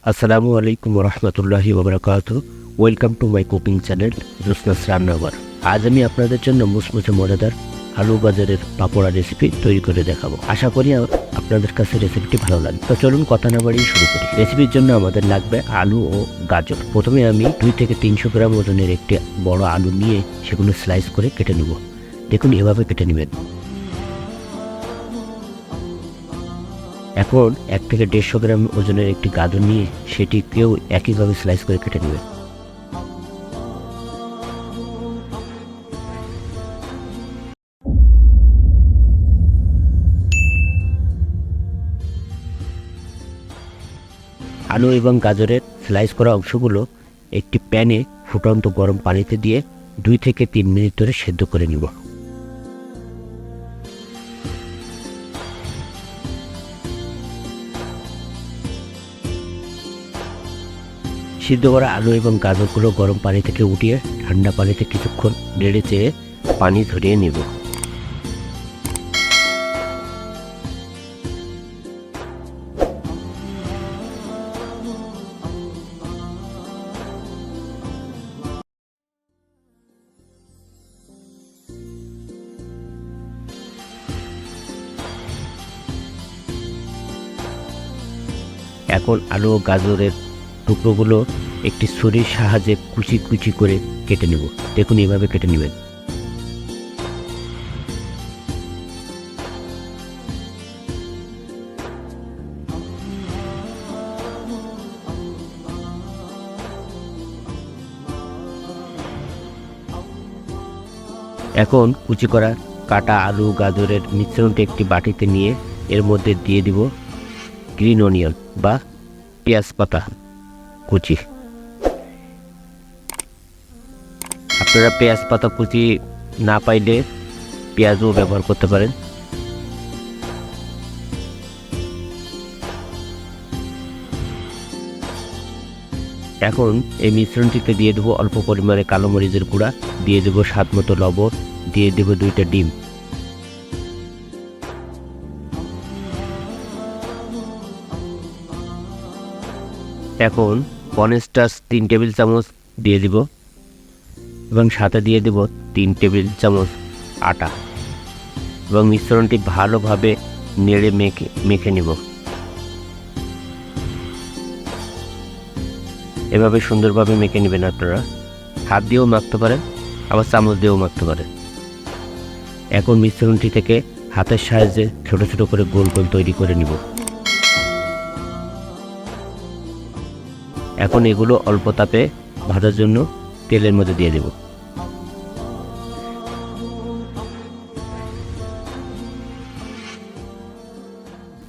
আসসালামু আলাইকুম রহমতুল্লাহি ওবরাকাতু। Welcome to my cooking channel Josna's রান্নাঘর। আজ আমি আপনাদের জন্য মুচমুচে মজাদার আলু গাজরের পাকোড়া রেসিপি তৈরি করে দেখাবো। আশা করি আপনাদের কাছে রেসিপিটি ভালো লাগবে। তো চলুন কথা না বাড়িয়ে শুরু করি। রেসিপির জন্য আমাদের লাগবে আলু ও গাজর। প্রথমে আমি 2 থেকে 300 গ্রাম ওজনের একটি বড় আলু নিয়ে সেগুলো স্লাইস করে কেটে নেব। দেখুন এভাবে কেটে নেবেন। এখন 1 থেকে 150 গ্রাম ওজনের একটি গাজর নিয়ে সেটিকেও একইভাবে স্লাইস করে কেটে নেবেন। আলু এবং গাজরের স্লাইস করা অংশগুলো একটি প্যানে ফুটন্ত গরম পানিতে দিয়ে 2 থেকে 3 মিনিট ধরে সেদ্ধ করে নিব। সিদ্ধ করা আলু এবং গাজরগুলো গরম পানি থেকে উঠিয়ে ঠান্ডা পানিতে কিছুক্ষণ নেড়ে চেড়ে পানি ঝরিয়ে নেব। এখন আলু ও গাজরের টুকরোগুলো একটি ছুরির সাহায্যে কুচি কুচি করে কেটে নেব। দেখুন এভাবে কেটে নেবেন। এখন কুচি করা কাটা আলু গাজরের মিশ্রণটি একটি বাটিতে নিয়ে এর মধ্যে দিয়ে দিব গ্রিন অনিয়ন বা পেঁয়াজ পাতা কুচি। আপনারা পেঁয়াজ পাতা কুচি না পাইলে পেঁয়াজও ব্যবহার করতে পারেন। এখন এই মিশ্রণটিতে দিয়ে দেবো অল্প পরিমাণে কালো মরিচের গুঁড়া, দিয়ে দেবো স্বাদ মতো লবণ, দিয়ে দেবো 2টা ডিম। এখন কর্নস্টার্চ 3 টেবিল চামচ দিয়ে দিব এবং সাথে দিয়ে দেব 3 টেবিল চামচ আটা এবং মিশ্রণটি ভালোভাবে নেড়ে মেখে নেব। এভাবে সুন্দরভাবে মেখে নেবেন। আপনারা হাত দিয়েও মাখতে পারেন, আবার চামচ দিয়েও মাখতে পারেন। এখন মিশ্রণটি থেকে হাতের সাহায্যে ছোট ছোট করে গোল গোল তৈরি করে নিব। এখন এগুলো অল্প তাপে ভাজার জন্য তেলের মধ্যে দিয়ে দেব।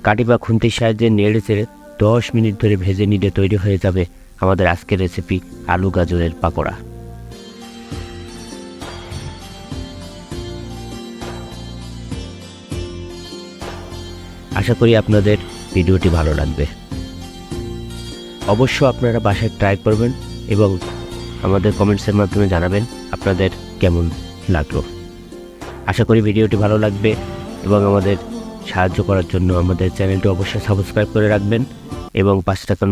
কাঠি বা খুন্তির সাহায্যে নেড়ে চেড়ে 10 মিনিট ধরে ভেজে নিলে তৈরি হয়ে যাবে আমাদের আজকের রেসিপি আলু গাজরের পাকোড়া। আশা করি আপনাদের ভিডিওটি ভালো লাগবে। অবশ্য আপনারা বাসায় ট্রাই করবেন এবং আমাদের কমেন্টসের মাধ্যমে জানাবেন আপনাদের কেমন লাগলো। আশা করি ভিডিওটি ভালো লাগবে এবং আমাদের সাহায্য করার জন্য আমাদের চ্যানেলটি অবশ্যই সাবস্ক্রাইব করে রাখবেন এবং পাশে থাকা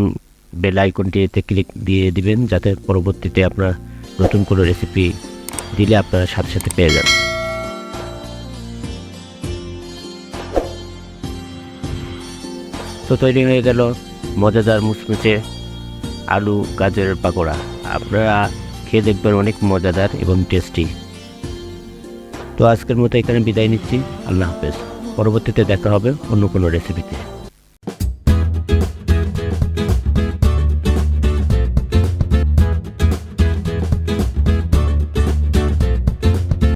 বেল আইকনটিতে ক্লিক দিয়ে দিবেন, যাতে পরবর্তীতে আপনারা নতুন কোনো রেসিপি দিলে আপনারা সাথে সাথে পেয়ে যান। তো তৈরি হয়ে গেল মজাদার মুচমুচে আলু গাজরের পাকোড়া। আপনারা খেয়ে দেখবেন, অনেক মজাদার এবং টেস্টি। তো আজকের মতো এখানে বিদায় নিচ্ছি। আল্লাহ হাফেজ। পরবর্তীতে দেখা হবে অন্য কোনো রেসিপিতে।